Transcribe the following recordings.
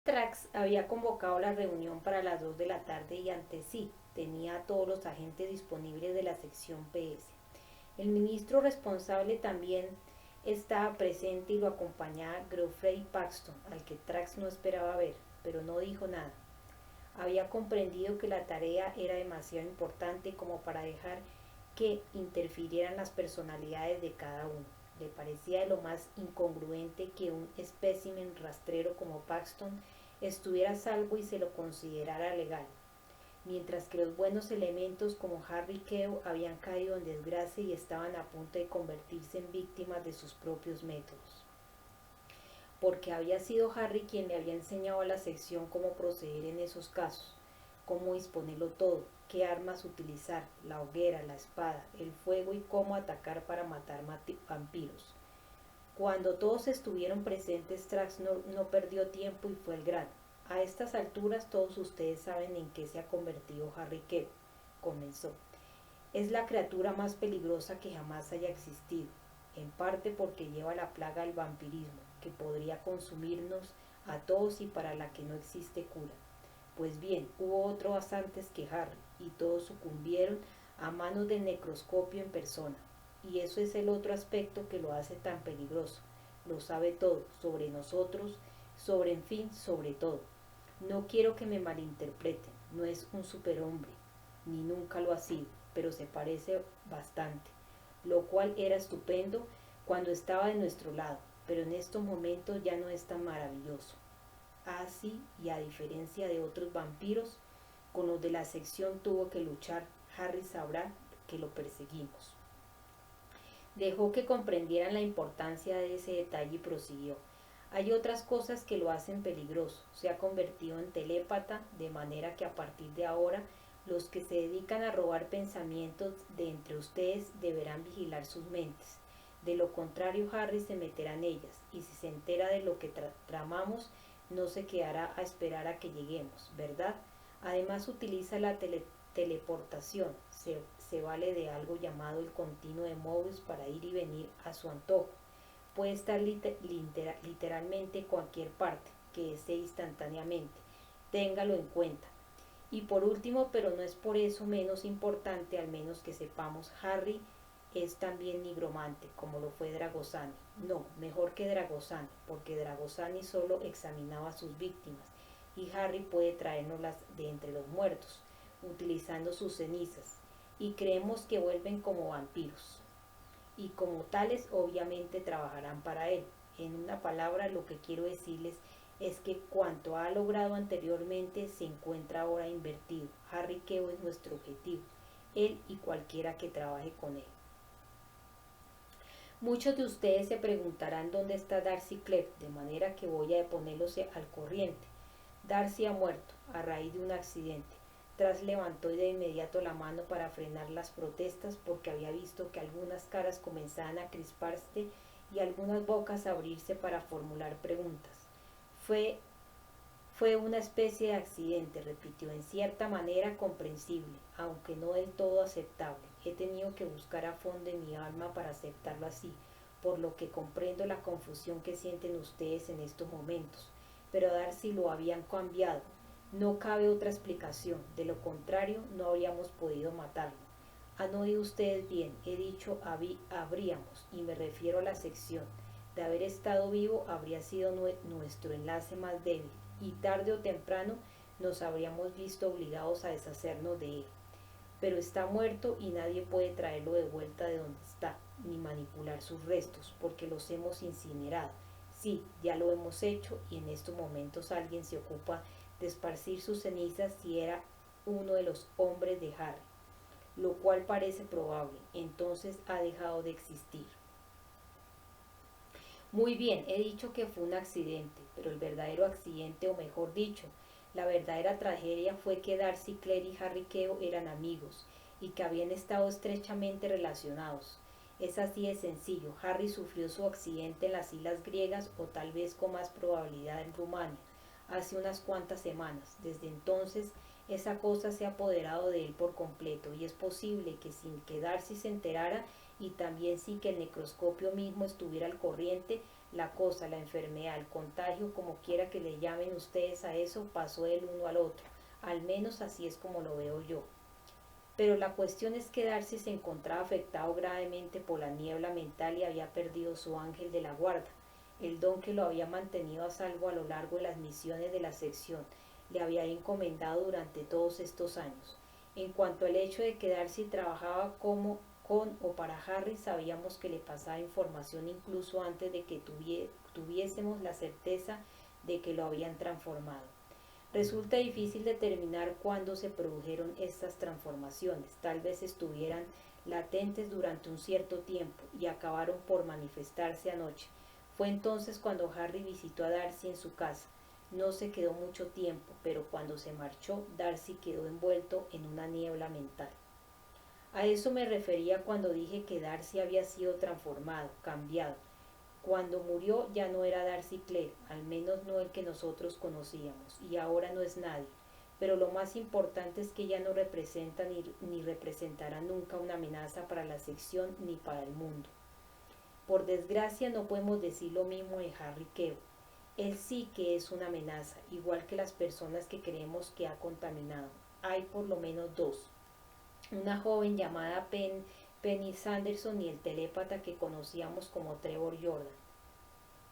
Trax había convocado la reunión para las 2 de la tarde y ante sí tenía a todos los agentes disponibles de la sección PS. El ministro responsable también estaba presente y lo acompañaba Geoffrey Paxton, al que Trax no esperaba ver, pero no dijo nada. Había comprendido que la tarea era demasiado importante como para dejar que interfirieran las personalidades de cada uno. Le parecía de lo más incongruente que un espécimen rastrero como Paxton estuviera a salvo y se lo considerara legal, mientras que los buenos elementos como Harry Kew habían caído en desgracia y estaban a punto de convertirse en víctimas de sus propios métodos. Porque había sido Harry quien le había enseñado a la sección cómo proceder en esos casos, cómo disponerlo todo, qué armas utilizar, la hoguera, la espada, el fuego y cómo atacar para matar vampiros. Cuando todos estuvieron presentes, Trax no perdió tiempo y fue el grano. A estas alturas todos ustedes saben en qué se ha convertido Harry Kew, comenzó. Es la criatura más peligrosa que jamás haya existido, en parte porque lleva la plaga del vampirismo, que podría consumirnos a todos y para la que no existe cura. Pues bien, hubo otros antes que Harry, y todos sucumbieron a manos del necroscopio en persona. Y eso es el otro aspecto que lo hace tan peligroso. Lo sabe todo, sobre nosotros, sobre en fin, sobre todo. No quiero que me malinterpreten, no es un superhombre, ni nunca lo ha sido, pero se parece bastante, lo cual era estupendo cuando estaba de nuestro lado, pero en estos momentos ya no es tan maravilloso. Así, y a diferencia de otros vampiros, con los de la sección tuvo que luchar. Harry sabrá que lo perseguimos. Dejó que comprendieran la importancia de ese detalle y prosiguió. Hay otras cosas que lo hacen peligroso. Se ha convertido en telépata, de manera que a partir de ahora los que se dedican a robar pensamientos de entre ustedes deberán vigilar sus mentes. De lo contrario, Harry se meterá en ellas, y si se entera de lo que tramamos, no se quedará a esperar a que lleguemos, ¿verdad? Además utiliza la teleportación, se vale de algo llamado el continuo de Mobius para ir y venir a su antojo. Puede estar literalmente cualquier parte que esté instantáneamente. Téngalo en cuenta. Y por último, pero no es por eso menos importante, al menos que sepamos, Harry es también nigromante, como lo fue Dragosani. No, mejor que Dragosani, porque Dragosani solo examinaba a sus víctimas, y Harry puede traérnoslas de entre los muertos, utilizando sus cenizas, y creemos que vuelven como vampiros. Y como tales, obviamente trabajarán para él. En una palabra, lo que quiero decirles es que cuanto ha logrado anteriormente se encuentra ahora invertido. Harry Kew es nuestro objetivo, él y cualquiera que trabaje con él. Muchos de ustedes se preguntarán dónde está Darcy Clef, de manera que voy a ponerlos al corriente. Darcy ha muerto a raíz de un accidente. Tras levantó de inmediato la mano para frenar las protestas porque había visto que algunas caras comenzaban a crisparse y algunas bocas a abrirse para formular preguntas. Fue fue una especie de accidente, repitió, en cierta manera comprensible, aunque no del todo aceptable. He tenido que buscar a fondo en mi alma para aceptarlo así, por lo que comprendo la confusión que sienten ustedes en estos momentos. Pero a Darcy lo habían cambiado. No cabe otra explicación, de lo contrario no habríamos podido matarlo. Han oído ustedes bien, he dicho habríamos, y me refiero a la sección. De haber estado vivo habría sido nuestro enlace más débil, y tarde o temprano nos habríamos visto obligados a deshacernos de él. Pero está muerto y nadie puede traerlo de vuelta de donde está, ni manipular sus restos, porque los hemos incinerado. Sí, ya lo hemos hecho y en estos momentos alguien se ocupa de esparcir sus cenizas si era uno de los hombres de Harry, lo cual parece probable. Entonces ha dejado de existir. Muy bien, he dicho que fue un accidente, pero el verdadero accidente, o mejor dicho, la verdadera tragedia fue que Darcy Clare y Harry Kew eran amigos y que habían estado estrechamente relacionados. Es así de sencillo. Harry sufrió su accidente en las islas griegas o tal vez con más probabilidad en Rumania, hace unas cuantas semanas. Desde entonces esa cosa se ha apoderado de él por completo y es posible que sin que Darcy se enterara y también sin que el necroscopio mismo estuviera al corriente, La cosa, la enfermedad, el contagio, como quiera que le llamen ustedes a eso, pasó del uno al otro. Al menos así es como lo veo yo. Pero la cuestión es que Darcy se encontraba afectado gravemente por la niebla mental y había perdido su ángel de la guarda, el don que lo había mantenido a salvo a lo largo de las misiones de la sección, le había encomendado durante todos estos años. En cuanto al hecho de que Darcy trabajaba como con o para Harry, sabíamos que le pasaba información incluso antes de que tuviésemos la certeza de que lo habían transformado. Resulta difícil determinar cuándo se produjeron estas transformaciones. Tal vez estuvieran latentes durante un cierto tiempo y acabaron por manifestarse anoche. Fue entonces cuando Harry visitó a Darcy en su casa. No se quedó mucho tiempo, pero cuando se marchó, Darcy quedó envuelto en una niebla mental. A eso me refería cuando dije que Darcy había sido transformado, cambiado. Cuando murió ya no era Darcy Clare, al menos no el que nosotros conocíamos, y ahora no es nadie. Pero lo más importante es que ya no representa ni representará nunca una amenaza para la sección ni para el mundo. Por desgracia no podemos decir lo mismo de Harry Queo. Él sí que es una amenaza, igual que las personas que creemos que ha contaminado. Hay por lo menos dos. Una joven llamada Penny Sanderson y el telépata que conocíamos como Trevor Jordan.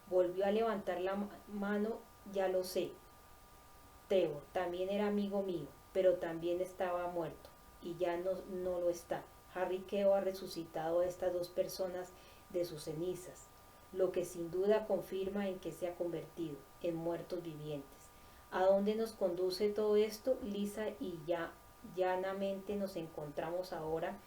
Volvió a levantar la mano, ya lo sé. Trevor también era amigo mío, pero también estaba muerto, y ya no lo está. Harry Queo ha resucitado a estas dos personas de sus cenizas, lo que sin duda confirma en que se ha convertido en muertos vivientes. ¿A dónde nos conduce todo esto? Lisa y llanamente nos encontramos ahora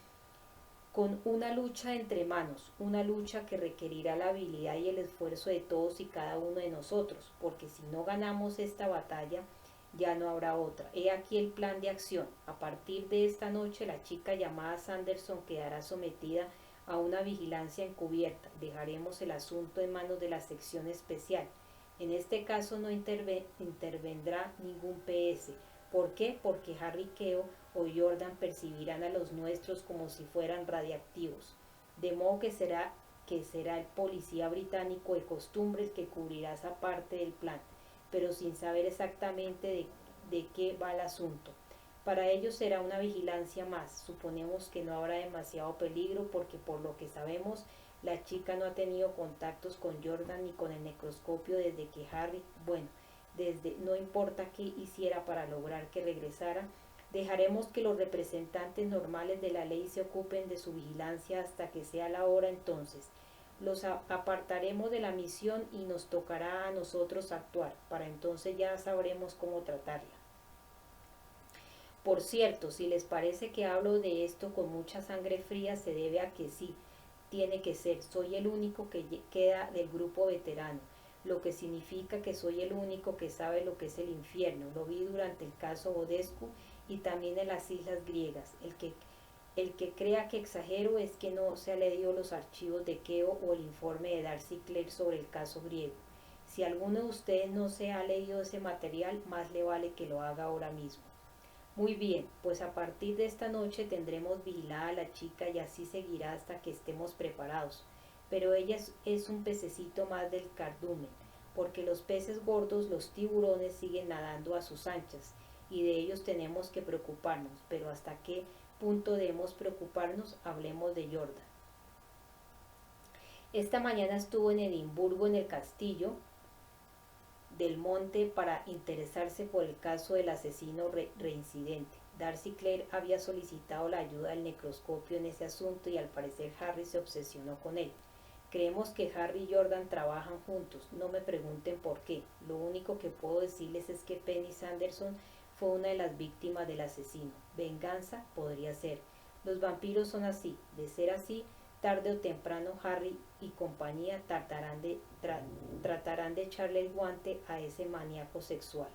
con una lucha entre manos, una lucha que requerirá la habilidad y el esfuerzo de todos y cada uno de nosotros, porque si no ganamos esta batalla, ya no habrá otra. He aquí el plan de acción. A partir de esta noche, la chica llamada Sanderson quedará sometida a una vigilancia encubierta. Dejaremos el asunto en manos de la sección especial. En este caso no intervendrá ningún PS. ¿Por qué? Porque Harry Queo o Jordan percibirán a los nuestros como si fueran radiactivos. De modo que será el policía británico de costumbre el que cubrirá esa parte del plan, pero sin saber exactamente de qué va el asunto. Para ellos será una vigilancia más. Suponemos que no habrá demasiado peligro porque por lo que sabemos la chica no ha tenido contactos con Jordan ni con el necroscopio desde que Harry, no importa qué hiciera para lograr que regresara, dejaremos que los representantes normales de la ley se ocupen de su vigilancia hasta que sea la hora entonces. Los apartaremos de la misión y nos tocará a nosotros actuar. Para entonces ya sabremos cómo tratarla. Por cierto, si les parece que hablo de esto con mucha sangre fría, se debe a que sí, tiene que ser. Soy el único que queda del grupo veterano, lo que significa que soy el único que sabe lo que es el infierno. Lo vi durante el caso Bodescu y también en las islas griegas. El que crea que exagero es que no se ha leído los archivos de Queo o el informe de Darcy Clare sobre el caso griego. Si alguno de ustedes no se ha leído ese material, más le vale que lo haga ahora mismo. Muy bien, pues a partir de esta noche tendremos vigilada a la chica y así seguirá hasta que estemos preparados. Pero ella es un pececito más del cardumen, porque los peces gordos, los tiburones, siguen nadando a sus anchas, y de ellos tenemos que preocuparnos. Pero hasta qué punto debemos preocuparnos, hablemos de Jordan. Esta mañana estuvo en Edimburgo, en el castillo del Monte, para interesarse por el caso del asesino reincidente. Darcy Clare había solicitado la ayuda del necroscopio en ese asunto y al parecer Harry se obsesionó con él. Creemos que Harry y Jordan trabajan juntos, no me pregunten por qué. Lo único que puedo decirles es que Penny Sanderson fue una de las víctimas del asesino. Venganza podría ser. Los vampiros son así. De ser así, tarde o temprano Harry y compañía tratarán de echarle el guante a ese maníaco sexual.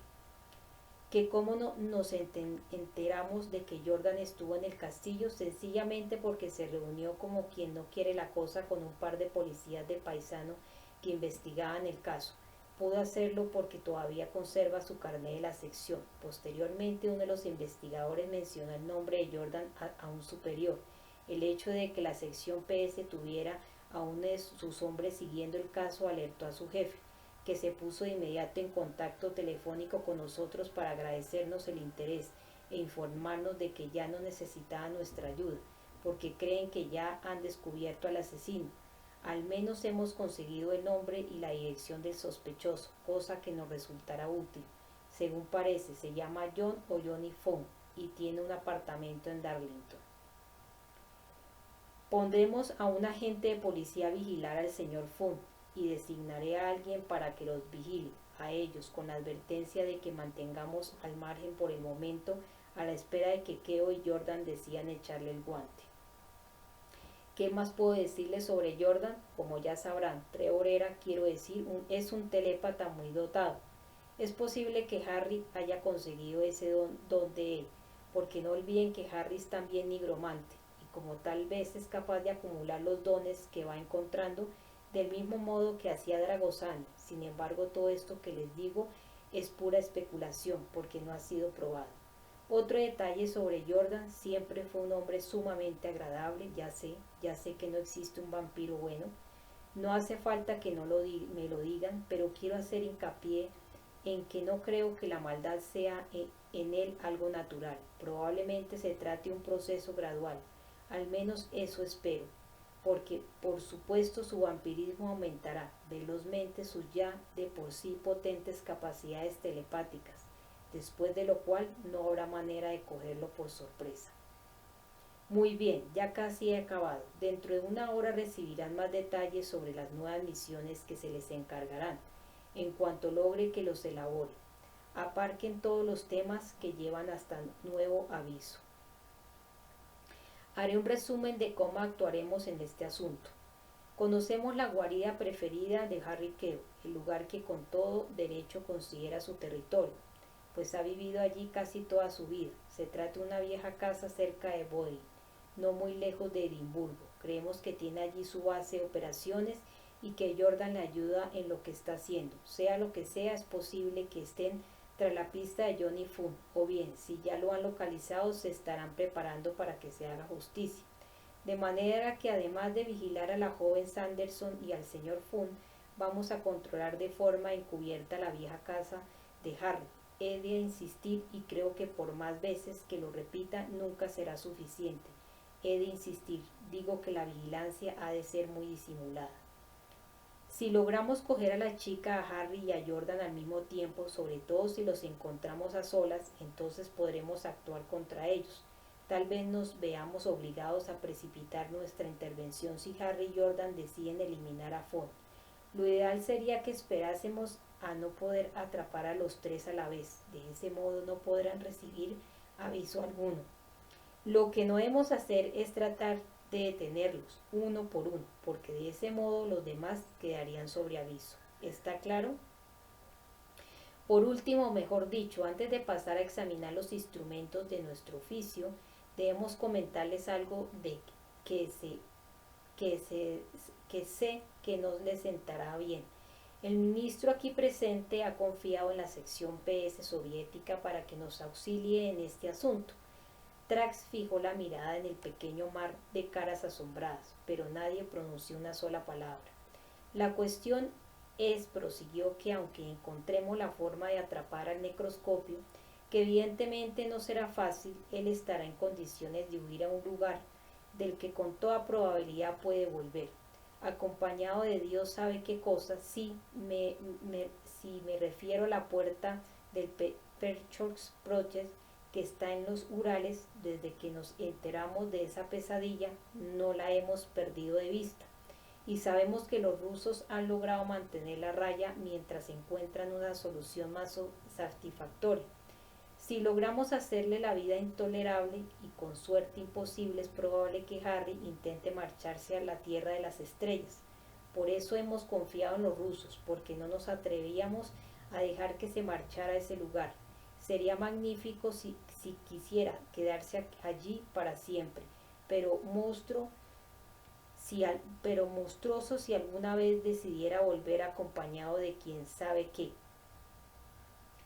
Que cómo no nos enteramos de que Jordan estuvo en el castillo, sencillamente porque se reunió como quien no quiere la cosa con un par de policías de paisano que investigaban el caso. Pudo hacerlo porque todavía conserva su carnet de la sección. Posteriormente uno de los investigadores mencionó el nombre de Jordan a un superior. El hecho de que la sección PS tuviera a uno de sus hombres siguiendo el caso alertó a su jefe, que se puso de inmediato en contacto telefónico con nosotros para agradecernos el interés e informarnos de que ya no necesitaban nuestra ayuda, porque creen que ya han descubierto al asesino. Al menos hemos conseguido el nombre y la dirección del sospechoso, cosa que nos resultará útil. Según parece, se llama John o Johnny Fong y tiene un apartamento en Darlington. Pondremos a un agente de policía a vigilar al señor Fong y designaré a alguien para que los vigile, a ellos, con la advertencia de que mantengamos al margen por el momento a la espera de que Keogh y Jordan decidan echarle el guante. ¿Qué más puedo decirles sobre Jordan? Como ya sabrán, Trevor es un telépata muy dotado. Es posible que Harry haya conseguido ese don de él, porque no olviden que Harry es también nigromante, y como tal vez es capaz de acumular los dones que va encontrando, del mismo modo que hacía Dragosani. Sin embargo, todo esto que les digo es pura especulación, porque no ha sido probado. Otro detalle sobre Jordan: siempre fue un hombre sumamente agradable. Ya sé que no existe un vampiro bueno. No hace falta que me lo digan, pero quiero hacer hincapié en que no creo que la maldad sea en él algo natural. Probablemente se trate de un proceso gradual. Al menos eso espero, porque por supuesto su vampirismo aumentará velozmente sus ya de por sí potentes capacidades telepáticas, después de lo cual no habrá manera de cogerlo por sorpresa. Muy bien, ya casi he acabado. Dentro de una hora recibirán más detalles sobre las nuevas misiones que se les encargarán, en cuanto logre que los elabore. Aparquen todos los temas que llevan hasta nuevo aviso. Haré un resumen de cómo actuaremos en este asunto. Conocemos la guarida preferida de Harry Keogh, el lugar que con todo derecho considera su territorio, pues ha vivido allí casi toda su vida. Se trata de una vieja casa cerca de Bodin, no muy lejos de Edimburgo. Creemos que tiene allí su base de operaciones y que Jordan le ayuda en lo que está haciendo. Sea lo que sea, es posible que estén tras la pista de Johnny Fung, o bien, si ya lo han localizado, se estarán preparando para que se haga justicia. De manera que además de vigilar a la joven Sanderson y al señor Fung, vamos a controlar de forma encubierta la vieja casa de Harry. He de insistir, y creo que por más veces que lo repita nunca será suficiente. He de insistir, digo que la vigilancia ha de ser muy disimulada. Si logramos coger a la chica, a Harry y a Jordan al mismo tiempo, sobre todo si los encontramos a solas, entonces podremos actuar contra ellos. Tal vez nos veamos obligados a precipitar nuestra intervención si Harry y Jordan deciden eliminar a Fong. Lo ideal sería que esperásemos a no poder atrapar a los tres a la vez. De ese modo no podrán recibir aviso alguno. Lo que no debemos hacer es tratar de detenerlos uno por uno, porque de ese modo los demás quedarían sobre aviso. ¿Está claro? Por último, mejor dicho, antes de pasar a examinar los instrumentos de nuestro oficio, debemos comentarles algo de que sé que nos les sentará bien. El ministro aquí presente ha confiado en la sección PS soviética para que nos auxilie en este asunto. Trax fijó la mirada en el pequeño mar de caras asombradas, pero nadie pronunció una sola palabra. La cuestión es, prosiguió, que aunque encontremos la forma de atrapar al necroscopio, que evidentemente no será fácil, él estará en condiciones de huir a un lugar del que con toda probabilidad puede volver, acompañado de Dios sabe qué cosa, si me refiero a la puerta del Perchorsk Project, que está en los Urales. Desde que nos enteramos de esa pesadilla, no la hemos perdido de vista. Y sabemos que los rusos han logrado mantener la raya mientras encuentran una solución más satisfactoria. Si logramos hacerle la vida intolerable y con suerte imposible, es probable que Harry intente marcharse a la Tierra de las Estrellas. Por eso hemos confiado en los rusos, porque no nos atrevíamos a dejar que se marchara a ese lugar. Sería magnífico si quisiera quedarse allí para siempre, pero monstruoso si alguna vez decidiera volver acompañado de quién sabe qué.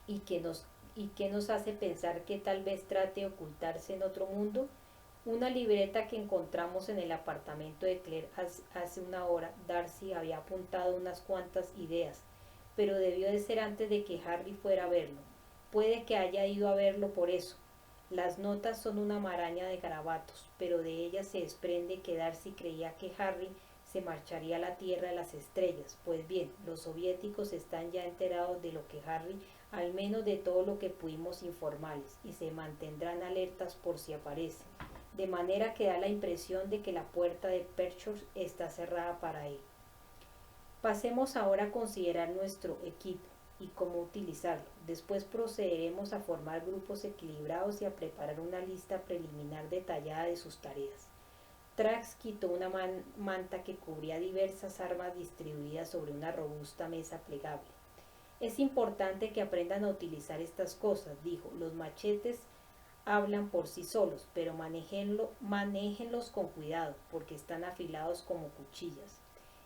¿Y qué nos hace pensar que tal vez trate de ocultarse en otro mundo? Una libreta que encontramos en el apartamento de Claire hace una hora. Darcy había apuntado unas cuantas ideas, pero debió de ser antes de que Harry fuera a verlo. Puede que haya ido a verlo por eso. Las notas son una maraña de garabatos, pero de ellas se desprende que Darcy creía que Harry se marcharía a la Tierra de las Estrellas. Pues bien, los soviéticos están ya enterados de lo que Harry, al menos de todo lo que pudimos informarles, y se mantendrán alertas por si aparece, de manera que da la impresión de que la puerta de Perchurch está cerrada para él. Pasemos ahora a considerar nuestro equipo y cómo utilizarlo. Después procederemos a formar grupos equilibrados y a preparar una lista preliminar detallada de sus tareas. Trax quitó una manta que cubría diversas armas distribuidas sobre una robusta mesa plegable. Es importante que aprendan a utilizar estas cosas, dijo. Los machetes hablan por sí solos, pero manéjenlos con cuidado, porque están afilados como cuchillas.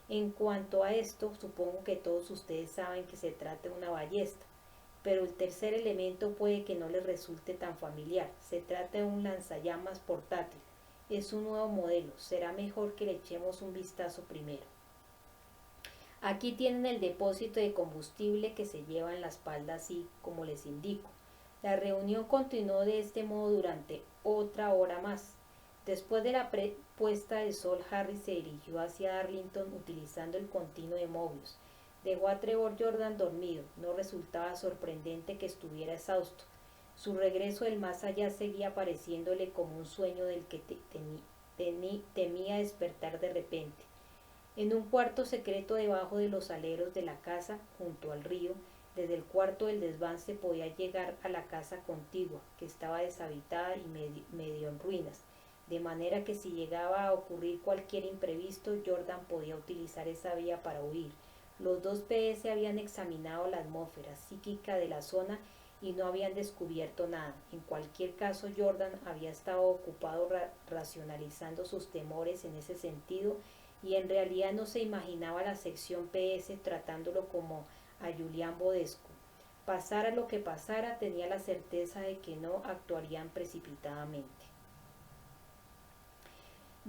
En cuanto a esto, supongo que todos ustedes saben que se trata de una ballesta, pero el tercer elemento puede que no les resulte tan familiar. Se trata de un lanzallamas portátil. Es un nuevo modelo. Será mejor que le echemos un vistazo primero. Aquí tienen el depósito de combustible que se lleva en la espalda, así como les indico. La reunión continuó de este modo durante otra hora más. Después de la puesta de sol, Harry se dirigió hacia Darlington utilizando el continuo de Mobius. Dejó a Trevor Jordan dormido. No resultaba sorprendente que estuviera exhausto. Su regreso del más allá seguía pareciéndole como un sueño del que temía despertar de repente. En un cuarto secreto debajo de los aleros de la casa, junto al río, desde el cuarto del desván se podía llegar a la casa contigua, que estaba deshabitada y medio en ruinas, de manera que si llegaba a ocurrir cualquier imprevisto, Jordan podía utilizar esa vía para huir. Los dos PS habían examinado la atmósfera psíquica de la zona y no habían descubierto nada. En cualquier caso, Jordan había estado ocupado racionalizando sus temores en ese sentido y en realidad no se imaginaba la sección PS tratándolo como a Julián Bodescu. Pasara lo que pasara, tenía la certeza de que no actuarían precipitadamente.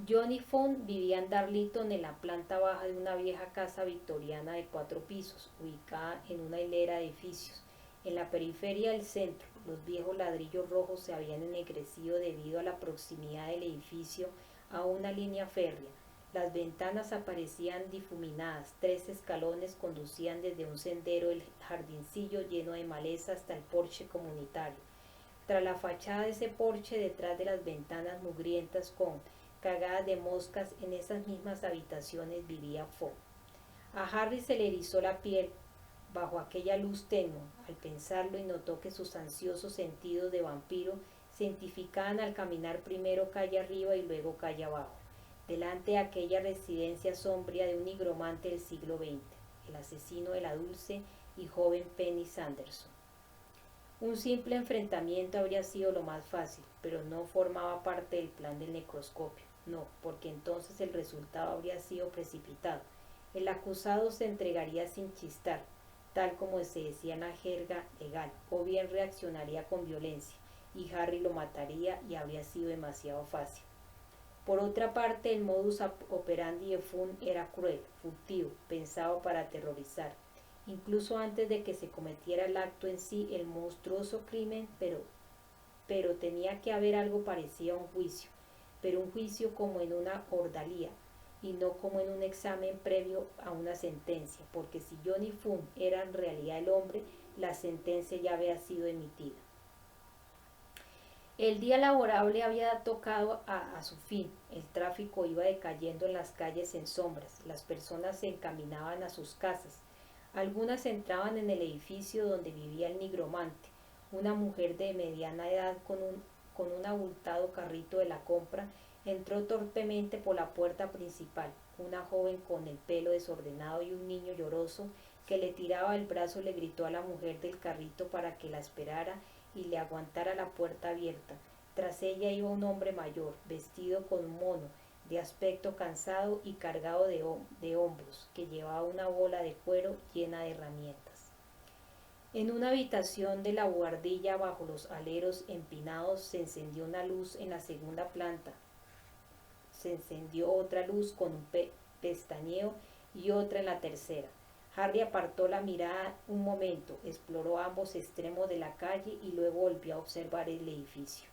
John y Fawn vivían en Darlington, en la planta baja de una vieja casa victoriana de 4 pisos, ubicada en una hilera de edificios. En la periferia del centro, los viejos ladrillos rojos se habían ennegrecido debido a la proximidad del edificio a una línea férrea. Las ventanas aparecían difuminadas. 3 escalones conducían desde un sendero del jardincillo lleno de maleza hasta el porche comunitario. Tras la fachada de ese porche, detrás de las ventanas mugrientas con cagadas de moscas, en esas mismas habitaciones vivía Fogg. A Harry se le erizó la piel bajo aquella luz tenue al pensarlo y notó que sus ansiosos sentidos de vampiro se identificaban al caminar primero calle arriba y luego calle abajo, delante de aquella residencia sombría de un nigromante del siglo XX, el asesino de la dulce y joven Penny Sanderson. Un simple enfrentamiento habría sido lo más fácil, pero no formaba parte del plan del necroscopio. No, porque entonces el resultado habría sido precipitado. El acusado se entregaría sin chistar, tal como se decía en la jerga legal, o bien reaccionaría con violencia, y Harry lo mataría y habría sido demasiado fácil. Por otra parte, el modus operandi de Fawn era cruel, furtivo, pensado para aterrorizar. Incluso antes de que se cometiera el acto en sí, el monstruoso crimen, pero tenía que haber algo parecido a un juicio, pero un juicio como en una ordalía, y no como en un examen previo a una sentencia, porque si John y Fawn eran en realidad el hombre, la sentencia ya había sido emitida. El día laborable había tocado a su fin. El tráfico iba decayendo en las calles en sombras. Las personas se encaminaban a sus casas. Algunas entraban en el edificio donde vivía el nigromante. Una mujer de mediana edad con un abultado carrito de la compra entró torpemente por la puerta principal. Una joven con el pelo desordenado y un niño lloroso que le tiraba el brazo le gritó a la mujer del carrito para que la esperara y le aguantara la puerta abierta. Tras ella iba un hombre mayor, vestido con un mono, de aspecto cansado y cargado de hombros, que llevaba una bola de cuero llena de herramientas. En una habitación de la buhardilla bajo los aleros empinados se encendió una luz en la segunda planta. Se encendió otra luz con un pestañeo y otra en la tercera. Harry apartó la mirada un momento, exploró ambos extremos de la calle y luego volvió a observar el edificio.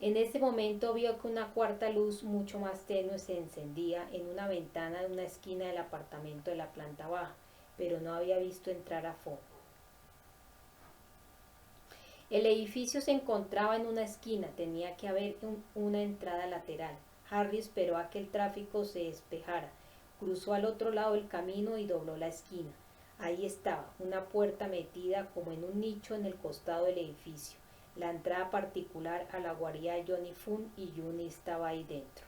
En ese momento vio que una cuarta luz mucho más tenue se encendía en una ventana de una esquina del apartamento de la planta baja, pero no había visto entrar a fondo. El edificio se encontraba en una esquina, tenía que haber una entrada lateral. Harry esperó a que el tráfico se despejara, cruzó al otro lado del camino y dobló la esquina. Ahí estaba, una puerta metida como en un nicho en el costado del edificio, la entrada particular a la guarida de Johnny Fun, y Johnny estaba ahí dentro.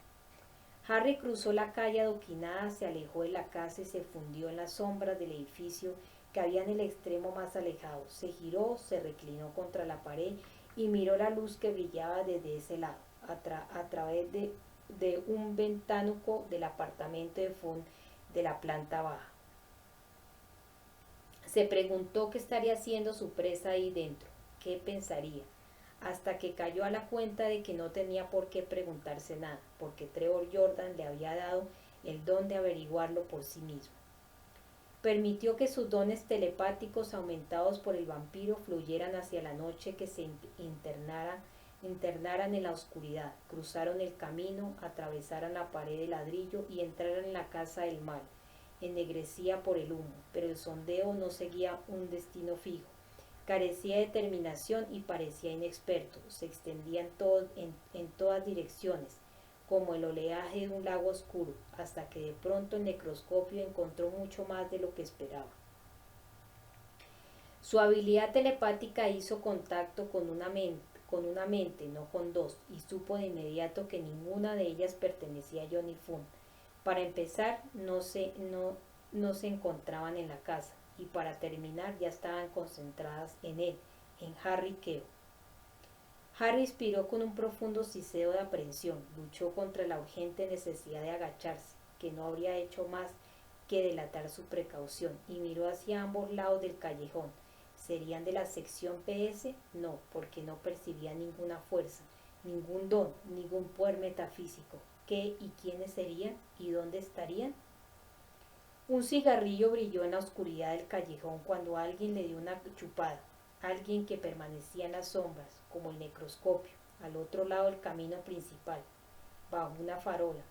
Harry cruzó la calle adoquinada, se alejó de la casa y se fundió en las sombras del edificio que había en el extremo más alejado. Se giró, se reclinó contra la pared y miró la luz que brillaba desde ese lado, a través de un ventanuco del apartamento de Fun de la planta baja. Se preguntó qué estaría haciendo su presa ahí dentro, qué pensaría, hasta que cayó a la cuenta de que no tenía por qué preguntarse nada, porque Trevor Jordan le había dado el don de averiguarlo por sí mismo. Permitió que sus dones telepáticos aumentados por el vampiro fluyeran hacia la noche, que se internaran en la oscuridad, cruzaron el camino, atravesaran la pared de ladrillo y entraran en la casa del mal. Ennegrecía por el humo, pero el sondeo no seguía un destino fijo. Carecía de determinación y parecía inexperto. Se extendía en todas direcciones, como el oleaje de un lago oscuro, hasta que de pronto el necroscopio encontró mucho más de lo que esperaba. Su habilidad telepática hizo contacto con una mente, no con dos, y supo de inmediato que ninguna de ellas pertenecía a Johnny Fun. Para empezar, no se encontraban en la casa, y para terminar ya estaban concentradas en él, en Harry Queo. Harry inspiró con un profundo siseo de aprensión, luchó contra la urgente necesidad de agacharse, que no habría hecho más que delatar su precaución, y miró hacia ambos lados del callejón. ¿Serían de la sección PS? No, porque no percibía ninguna fuerza, ningún don, ningún poder metafísico. ¿Qué y quiénes serían? ¿Y dónde estarían? Un cigarrillo brilló en la oscuridad del callejón cuando alguien le dio una chupada, alguien que permanecía en las sombras, como el necroscopio, al otro lado del camino principal, bajo una farola.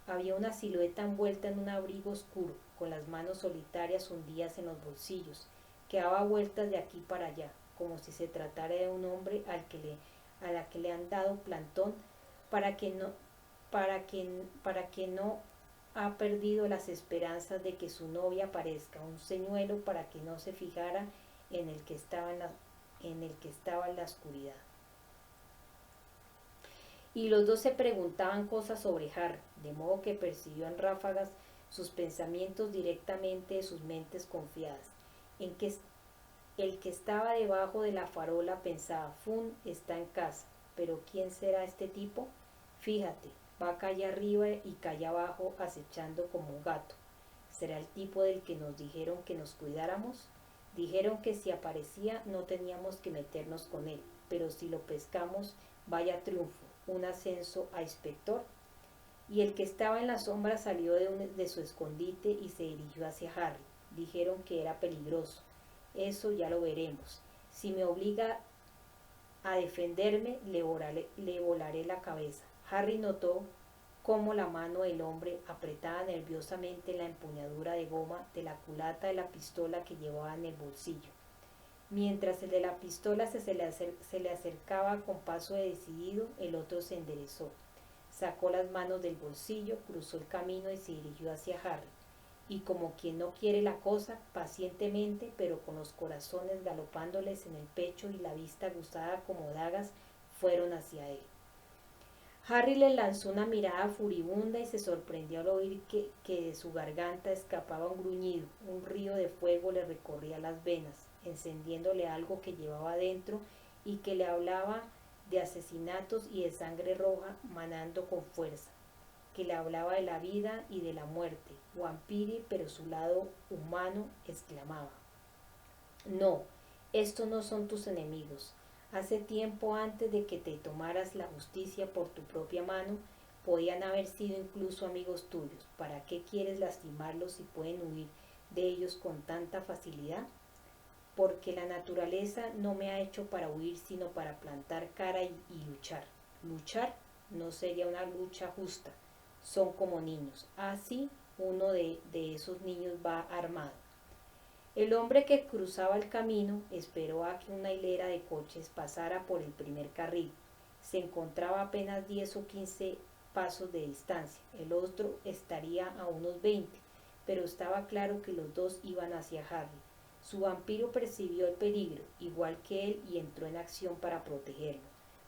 Había una silueta envuelta en un abrigo oscuro, con las manos solitarias hundidas en los bolsillos, que daba vueltas de aquí para allá, como si se tratara de un hombre a la que le han dado plantón para que no ha perdido las esperanzas de que su novia aparezca, un señuelo para que no se fijara en el que estaba en la oscuridad. Y los dos se preguntaban cosas sobre Harry, de modo que percibió en ráfagas sus pensamientos directamente de sus mentes confiadas. En que el que estaba debajo de la farola pensaba: Fun está en casa, pero ¿quién será este tipo? Fíjate, va calle arriba y calle abajo acechando como un gato. ¿Será el tipo del que nos dijeron que nos cuidáramos? Dijeron que si aparecía no teníamos que meternos con él, pero si lo pescamos, vaya triunfo, un ascenso a inspector. Y el que estaba en la sombra salió de su escondite y se dirigió hacia Harry. Dijeron que era peligroso. Eso ya lo veremos. Si me obliga a defenderme, le volaré la cabeza. Harry notó cómo la mano del hombre apretaba nerviosamente la empuñadura de goma de la culata de la pistola que llevaba en el bolsillo. Mientras el de la pistola se le acercaba con paso decidido, el otro se enderezó. Sacó las manos del bolsillo, cruzó el camino y se dirigió hacia Harry. Y como quien no quiere la cosa, pacientemente, pero con los corazones galopándoles en el pecho y la vista aguzada como dagas, fueron hacia él. Harry le lanzó una mirada furibunda y se sorprendió al oír que de su garganta escapaba un gruñido. Un río de fuego le recorría las venas, encendiéndole algo que llevaba dentro y que le hablaba de asesinatos y de sangre roja manando con fuerza, que le hablaba de la vida y de la muerte. Vampiri, pero su lado humano exclamaba. No, estos no son tus enemigos. Hace tiempo antes de que te tomaras la justicia por tu propia mano, podían haber sido incluso amigos tuyos. ¿Para qué quieres lastimarlos si pueden huir de ellos con tanta facilidad? Porque la naturaleza no me ha hecho para huir, sino para plantar cara y luchar. Luchar no sería una lucha justa. Son como niños. Así uno de esos niños va armado. El hombre que cruzaba el camino esperó a que una hilera de coches pasara por el primer carril. Se encontraba apenas 10 o 15 pasos de distancia. El otro estaría a unos 20, pero estaba claro que los dos iban hacia Harry. Su vampiro percibió el peligro, igual que él, y entró en acción para protegerlo.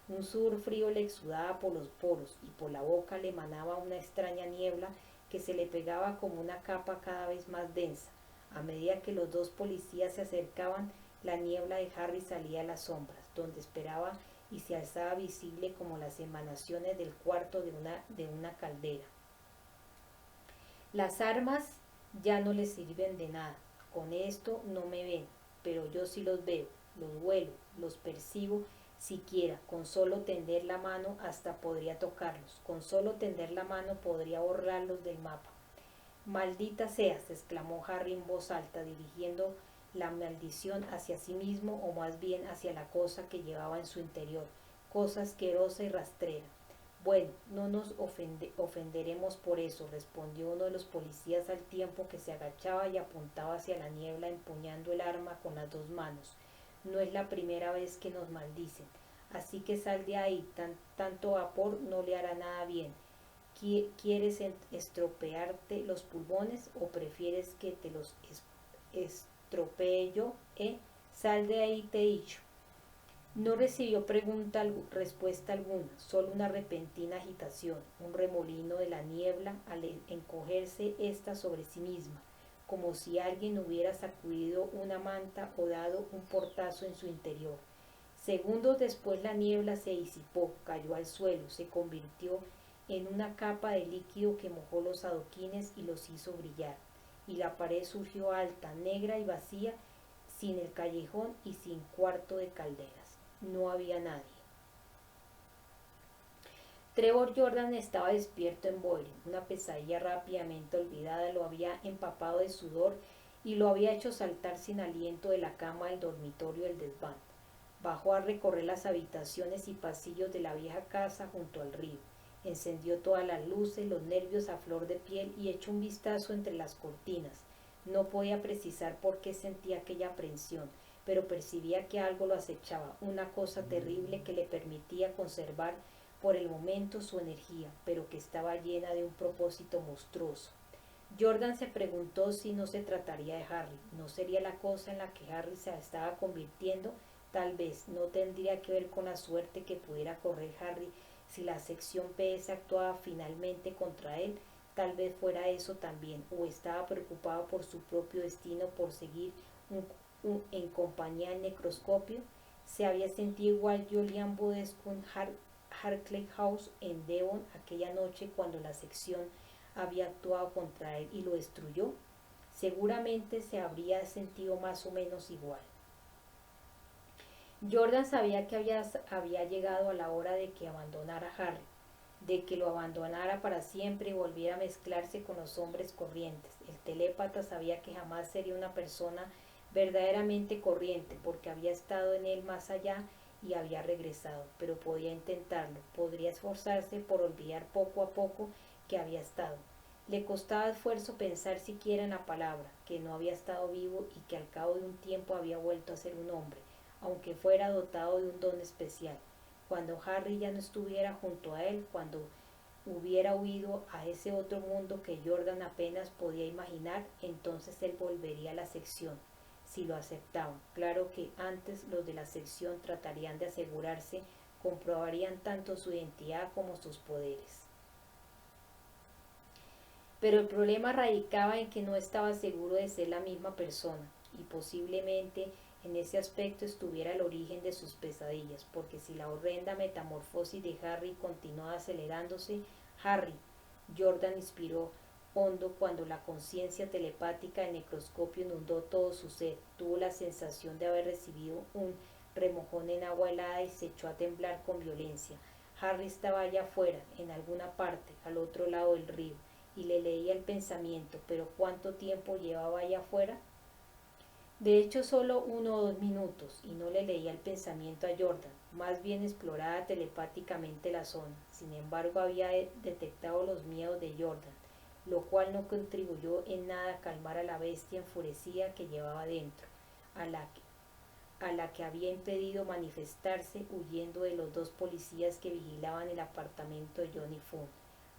Un sudor frío le exudaba por los poros y por la boca le emanaba una extraña niebla que se le pegaba como una capa cada vez más densa. A medida que los dos policías se acercaban, la niebla de Harry salía a las sombras, donde esperaba, y se alzaba visible como las emanaciones del cuarto de una caldera. Las armas ya no les sirven de nada. Con esto no me ven, pero yo sí los veo, los huelo, los percibo siquiera. Con solo tender la mano hasta podría tocarlos. Con solo tender la mano podría borrarlos del mapa. Maldita seas, exclamó Harry en voz alta, dirigiendo la maldición hacia sí mismo, o más bien hacia la cosa que llevaba en su interior, cosa asquerosa y rastrera. Bueno, no nos ofenderemos por eso, respondió uno de los policías al tiempo que se agachaba y apuntaba hacia la niebla empuñando el arma con las dos manos. No es la primera vez que nos maldicen, así que sal de ahí, tanto vapor no le hará nada bien. ¿Quieres estropearte los pulmones o prefieres que te los estropee yo? Sal de ahí, te he dicho. No recibió respuesta alguna, solo una repentina agitación, un remolino de la niebla al encogerse ésta sobre sí misma, como si alguien hubiera sacudido una manta o dado un portazo en su interior. Segundos después la niebla se disipó, cayó al suelo, se convirtió en una capa de líquido que mojó los adoquines y los hizo brillar, y la pared surgió alta, negra y vacía, sin el callejón y sin cuarto de calderas. No había nadie. Trevor Jordan estaba despierto en Boyle. Una pesadilla rápidamente olvidada lo había empapado de sudor y lo había hecho saltar sin aliento de la cama del dormitorio del desván. Bajó a recorrer las habitaciones y pasillos de la vieja casa junto al río. Encendió todas las luces, los nervios a flor de piel, y echó un vistazo entre las cortinas. No podía precisar por qué sentía aquella aprensión, pero percibía que algo lo acechaba, una cosa terrible que le permitía conservar por el momento su energía, pero que estaba llena de un propósito monstruoso. Jordan se preguntó si no se trataría de Harry. ¿No sería la cosa en la que Harry se estaba convirtiendo? Tal vez no tendría que ver con la suerte que pudiera correr Harry si la sección PS actuaba finalmente contra él. Tal vez fuera eso también, o estaba preocupado por su propio destino, por seguir en compañía del necroscopio. Se había sentido igual Julian Budescu en Hartley House en Devon aquella noche cuando la sección había actuado contra él y lo destruyó. Seguramente se habría sentido más o menos igual. Jordan sabía que había llegado a la hora de que abandonara a Harry, de que lo abandonara para siempre y volviera a mezclarse con los hombres corrientes. El telépata sabía que jamás sería una persona verdaderamente corriente, porque había estado en él más allá y había regresado, pero podía intentarlo, podría esforzarse por olvidar poco a poco que había estado. Le costaba esfuerzo pensar siquiera en la palabra, que no había estado vivo y que al cabo de un tiempo había vuelto a ser un hombre, aunque fuera dotado de un don especial. Cuando Harry ya no estuviera junto a él, cuando hubiera huido a ese otro mundo que Jordan apenas podía imaginar, entonces él volvería a la sección, si lo aceptaban. Claro que antes los de la sección tratarían de asegurarse, comprobarían tanto su identidad como sus poderes. Pero el problema radicaba en que no estaba seguro de ser la misma persona, y posiblemente en ese aspecto estuviera el origen de sus pesadillas, porque si la horrenda metamorfosis de Harry continuaba acelerándose, Harry, Jordan inspiró hondo cuando la conciencia telepática del necroscopio inundó todo su ser. Tuvo la sensación de haber recibido un remojón en agua helada y se echó a temblar con violencia. Harry estaba allá afuera, en alguna parte, al otro lado del río, y le leía el pensamiento, pero ¿cuánto tiempo llevaba allá afuera? De hecho, solo 1 o 2 minutos, y no le leía el pensamiento a Jordan, más bien exploraba telepáticamente la zona. Sin embargo, había detectado los miedos de Jordan, lo cual no contribuyó en nada a calmar a la bestia enfurecida que llevaba dentro, a la que había impedido manifestarse huyendo de los 2 policías que vigilaban el apartamento de Johnny Fund.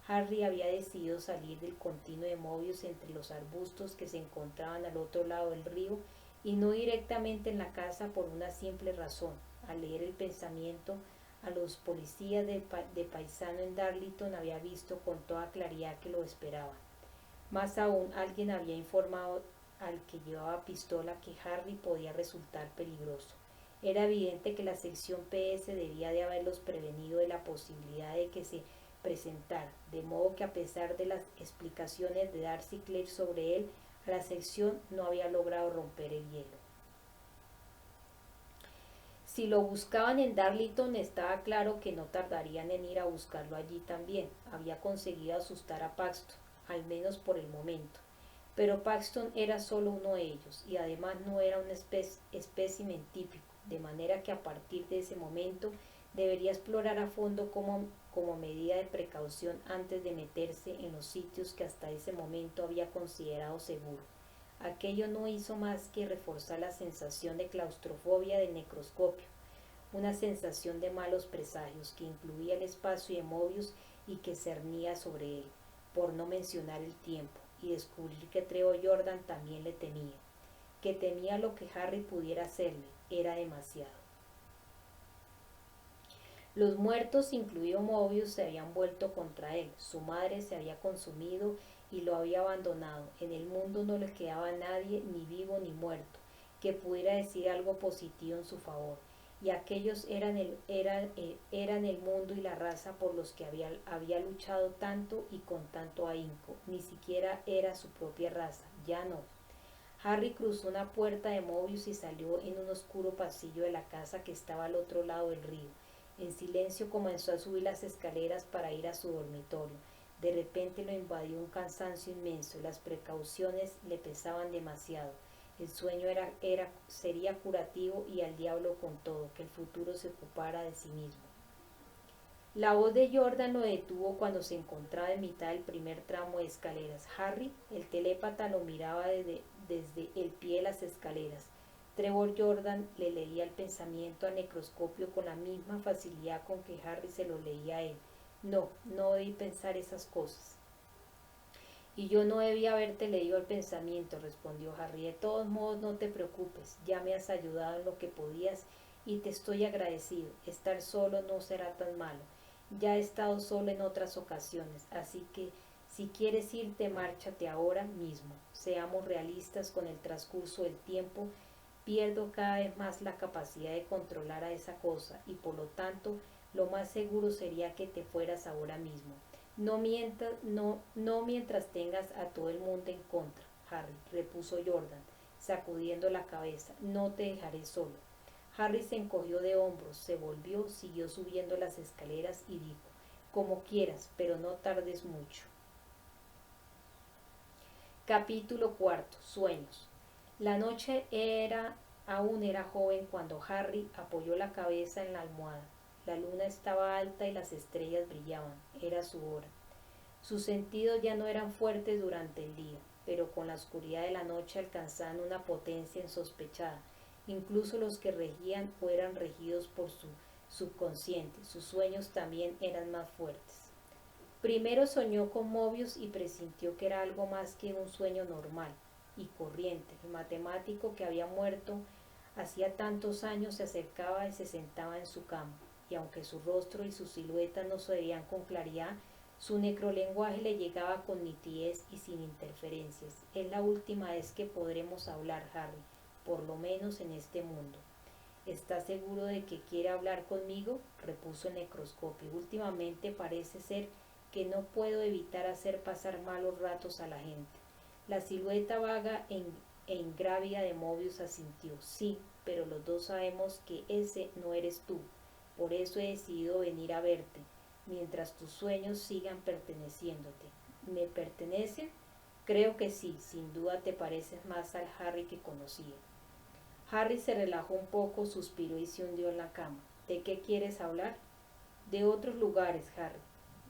Harry había decidido salir del continuo de Mobius entre los arbustos que se encontraban al otro lado del río y no directamente en la casa por una simple razón. Al leer el pensamiento a los policías de paisano en Darlington había visto con toda claridad que lo esperaban. Más aún, alguien había informado al que llevaba pistola que Harry podía resultar peligroso. Era evidente que la sección PS debía de haberlos prevenido de la posibilidad de que se presentara, de modo que a pesar de las explicaciones de Darcy Clare sobre él, la sección no había logrado romper el hielo. Si lo buscaban en Darlington, estaba claro que no tardarían en ir a buscarlo allí también. Había conseguido asustar a Paxton, al menos por el momento. Pero Paxton era solo uno de ellos, y además no era un espécimen típico, de manera que a partir de ese momento debería explorar a fondo como medida de precaución antes de meterse en los sitios que hasta ese momento había considerado seguro. Aquello no hizo más que reforzar la sensación de claustrofobia del necroscopio, una sensación de malos presagios que incluía el espacio de Mobius y que cernía sobre él, por no mencionar el tiempo, y descubrir que Trevor Jordan también le temía, que temía lo que Harry pudiera hacerle, era demasiado. Los muertos, incluido Mobius, se habían vuelto contra él. Su madre se había consumido y lo había abandonado. En el mundo no le quedaba nadie, ni vivo ni muerto, que pudiera decir algo positivo en su favor. Y aquellos eran el mundo y la raza por los que había luchado tanto y con tanto ahínco. Ni siquiera era su propia raza, ya no. Harry cruzó una puerta de Mobius y salió en un oscuro pasillo de la casa que estaba al otro lado del río. En silencio comenzó a subir las escaleras para ir a su dormitorio. De repente lo invadió un cansancio inmenso. Las precauciones le pesaban demasiado. El sueño sería curativo y al diablo con todo, que el futuro se ocupara de sí mismo. La voz de Jordan lo detuvo cuando se encontraba en mitad del primer tramo de escaleras. Harry, el telépata, lo miraba desde el pie de las escaleras. Trevor Jordan le leía el pensamiento al necroscopio con la misma facilidad con que Harry se lo leía a él. No debí pensar esas cosas. Y yo no debía haberte leído el pensamiento, respondió Harry. De todos modos, no te preocupes, ya me has ayudado en lo que podías y te estoy agradecido. Estar solo no será tan malo. Ya he estado solo en otras ocasiones, así que si quieres irte, márchate ahora mismo. Seamos realistas con el transcurso del tiempo. Pierdo cada vez más la capacidad de controlar a esa cosa y por lo tanto lo más seguro sería que te fueras ahora mismo. No mientras tengas a todo el mundo en contra, Harry, repuso Jordan, sacudiendo la cabeza. No te dejaré solo. Harry se encogió de hombros, se volvió, siguió subiendo las escaleras y dijo, como quieras, pero no tardes mucho. Capítulo 4. Sueños. La noche aún era joven cuando Harry apoyó la cabeza en la almohada. La luna estaba alta y las estrellas brillaban. Era su hora. Sus sentidos ya no eran fuertes durante el día, pero con la oscuridad de la noche alcanzaban una potencia insospechada. Incluso los que regían o eran regidos por su subconsciente, sus sueños también eran más fuertes. Primero soñó con Mobius y presintió que era algo más que un sueño normal y corriente. El matemático que había muerto hacía tantos años se acercaba y se sentaba en su cama, y aunque su rostro y su silueta no se veían con claridad, su necrolenguaje le llegaba con nitidez y sin interferencias. Es la última vez que podremos hablar, Harry, por lo menos en este mundo. ¿Estás seguro de que quiere hablar conmigo?, repuso el necroscopio. Últimamente parece ser que no puedo evitar hacer pasar malos ratos a la gente. La silueta vaga e ingrávida de Mobius asintió. Sí, pero los dos sabemos que ese no eres tú. Por eso he decidido venir a verte, mientras tus sueños sigan perteneciéndote. ¿Me pertenecen? Creo que sí, sin duda te pareces más al Harry que conocía. Harry se relajó un poco, suspiró y se hundió en la cama. ¿De qué quieres hablar? De otros lugares, Harry,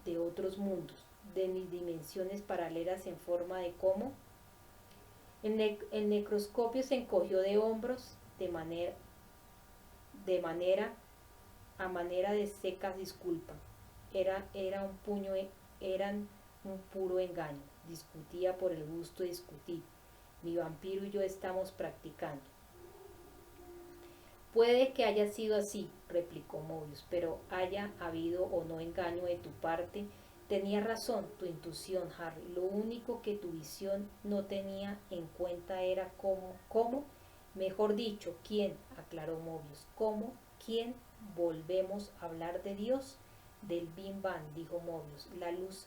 de otros mundos, de mis dimensiones paralelas en forma de cómo. El necroscopio se encogió de hombros a manera de seca disculpa. Eran un puro engaño. Discutía por el gusto de discutir. Mi vampiro y yo estamos practicando. Puede que haya sido así, replicó Mobius, pero haya habido o no engaño de tu parte, tenía razón tu intuición, Harry. Lo único que tu visión no tenía en cuenta era cómo, mejor dicho, quién, aclaró Mobius, cómo, quién, volvemos a hablar de Dios, del Big Bang, dijo Mobius, la luz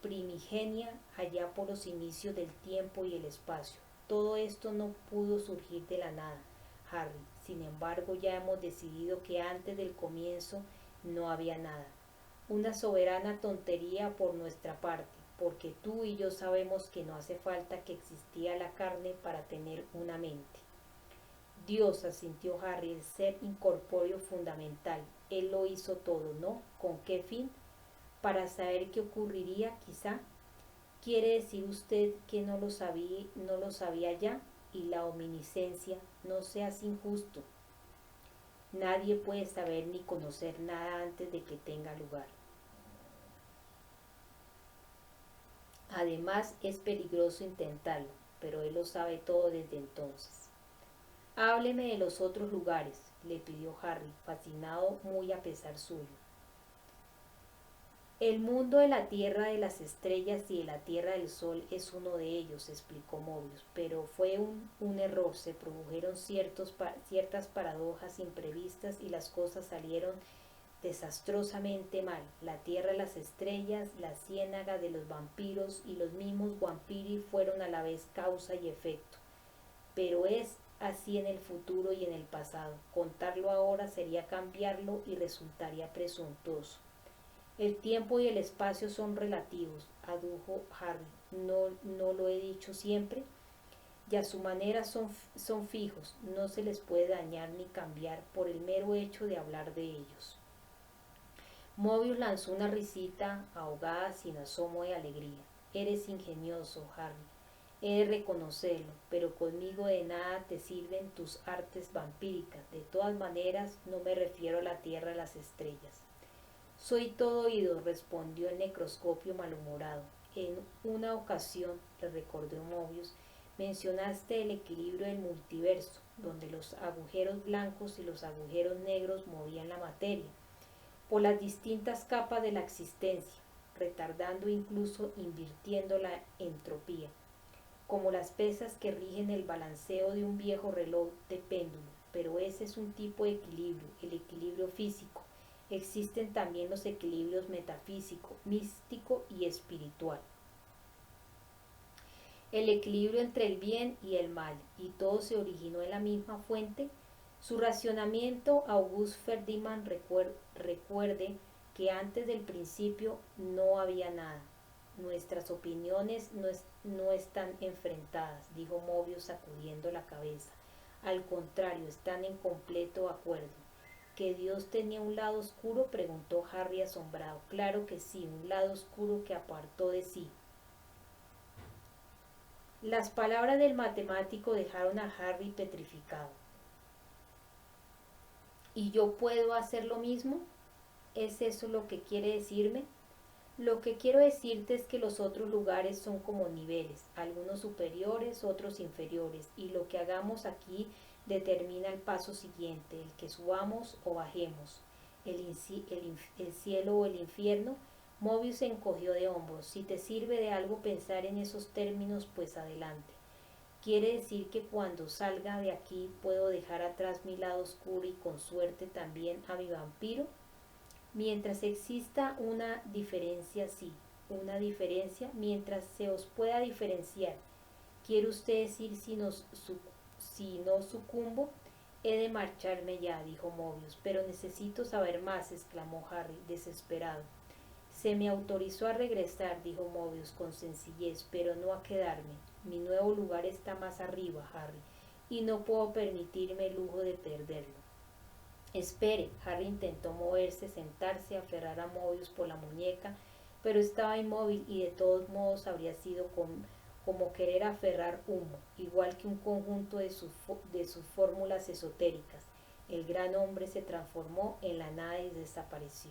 primigenia allá por los inicios del tiempo y el espacio. Todo esto no pudo surgir de la nada, Harry. Sin embargo, ya hemos decidido que antes del comienzo no había nada. Una soberana tontería por nuestra parte, porque tú y yo sabemos que no hace falta que existiera la carne para tener una mente. Dios, asintió Harry, el ser incorpóreo fundamental. Él lo hizo todo, ¿no? ¿Con qué fin? Para saber qué ocurriría, quizá. ¿Quiere decir usted que no lo sabía ya? Y la omnisciencia, no seas injusto. Nadie puede saber ni conocer nada antes de que tenga lugar. Además, es peligroso intentarlo, pero él lo sabe todo desde entonces. Hábleme de los otros lugares, le pidió Harry, fascinado muy a pesar suyo. El mundo de la Tierra de las estrellas y de la Tierra del Sol es uno de ellos, explicó Mobius, pero fue un error, se produjeron ciertas paradojas imprevistas y las cosas salieron desastrosamente mal. La Tierra de las estrellas, la ciénaga de los vampiros y los mismos vampiri fueron a la vez causa y efecto. Pero es así en el futuro y en el pasado. Contarlo ahora sería cambiarlo y resultaría presuntuoso. El tiempo y el espacio son relativos, adujo Harry. ¿No lo he dicho siempre? Y a su manera son fijos, no se les puede dañar ni cambiar por el mero hecho de hablar de ellos. Mobius lanzó una risita ahogada sin asomo de alegría. Eres ingenioso, Harry. He de reconocerlo, pero conmigo de nada te sirven tus artes vampíricas. De todas maneras, no me refiero a la Tierra de las estrellas. Soy todo oído, respondió el necroscopio malhumorado. En una ocasión, le recordó Mobius, mencionaste el equilibrio del multiverso, donde los agujeros blancos y los agujeros negros movían la materia por las distintas capas de la existencia, retardando incluso invirtiendo la entropía, como las pesas que rigen el balanceo de un viejo reloj de péndulo. Pero ese es un tipo de equilibrio, el equilibrio físico. Existen también los equilibrios metafísico, místico y espiritual. El equilibrio entre el bien y el mal, y todo se originó en la misma fuente. Su racionamiento, August Ferdinand recuerde que antes del principio no había nada. Nuestras opiniones no están enfrentadas, dijo Mobius sacudiendo la cabeza. Al contrario, están en completo acuerdo. ¿Que Dios tenía un lado oscuro?, preguntó Harry asombrado. Claro que sí, un lado oscuro que apartó de sí. Las palabras del matemático dejaron a Harry petrificado. ¿Y yo puedo hacer lo mismo? ¿Es eso lo que quiere decirme? Lo que quiero decirte es que los otros lugares son como niveles, algunos superiores, otros inferiores, y lo que hagamos aquí determina el paso siguiente, el que subamos o bajemos, el cielo o el infierno. Mobius se encogió de hombros. Si te sirve de algo pensar en esos términos, pues adelante. ¿Quiere decir que cuando salga de aquí puedo dejar atrás mi lado oscuro y con suerte también a mi vampiro? Mientras exista una diferencia, sí, una diferencia, mientras se os pueda diferenciar. ¿Quiere usted decir si no sucumbo? He de marcharme ya, dijo Mobius, pero necesito saber más, exclamó Harry, desesperado. Se me autorizó a regresar, dijo Mobius con sencillez, pero no a quedarme. Mi nuevo lugar está más arriba, Harry, y no puedo permitirme el lujo de perderlo. Espere, Harry intentó moverse, sentarse, aferrar a Mobius por la muñeca, pero estaba inmóvil y de todos modos habría sido como querer aferrar humo, igual que un conjunto de sus fórmulas esotéricas. El gran hombre se transformó en la nada y desapareció.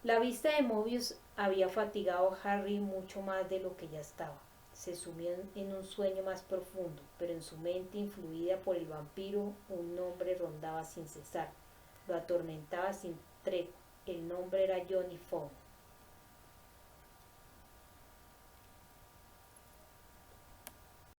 La vista de Mobius había fatigado a Harry mucho más de lo que ya estaba. Se sumió en un sueño más profundo, pero en su mente, influida por el vampiro, un nombre rondaba sin cesar. Lo atormentaba sin tregua. El nombre era Johnny Fogg.